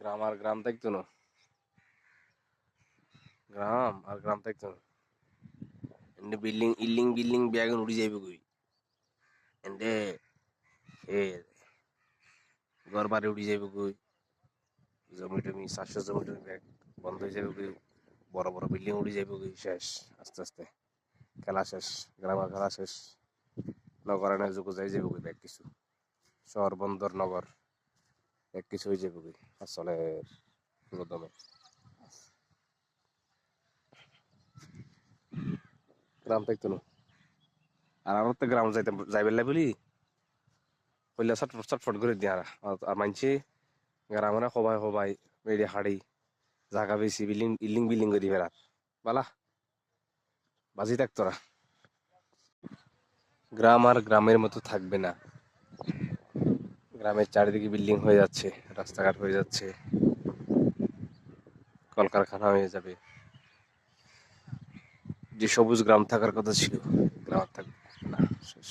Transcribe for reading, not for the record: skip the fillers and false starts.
গ্রাম আর গ্রাম থাকতো না, গ্রাম আর গ্রাম থাকতো না। এন্ডে বিল্ডিং ইল্ডিং বিল্ডিং ব্যাগুন উড়ি যাইবে কই, এন্ডে এ ঘর বাড়ি উড়ি যাইবে কই, জমি টমি 700 জমি টমি ব্যাগ বন্ধ হয়ে যাবে কই, বড় বড় বিল্ডিং উড়ি যাইবে কই, শেষ আস্তে আস্তে খেলা শেষ, গ্রামের খেলা শেষ। নগরায়ণের যুগ যাই যাবে কই ব্যাগ কিছু, শহর বন্দর নগর এক কিছু হয়ে যাবে কই আসলে পুরোদমে। গ্রাম থাকতো না, আর আমার তো গ্রাম যাইবে বলি কইলে চটফট চটফট করে দিয়ে আর মানছি গ্রামে সবাই সবাই মেরি হাড়ি জাগা বেশি বিল্ডিং ইল্ডিং বিল্ডিং করে বেড়াত বালা বাজি থাকতো না। গ্রাম আর গ্রামের মতো থাকবে না, গ্রামের চারিদিকে বিল্ডিং হয়ে যাচ্ছে, রাস্তাঘাট হয়ে যাচ্ছে, কলকারখানা হয়ে যাবে, যে সবুজ গ্রাম থাকার কথা ছিল গ্রাম আর থাকবে না, শেষ।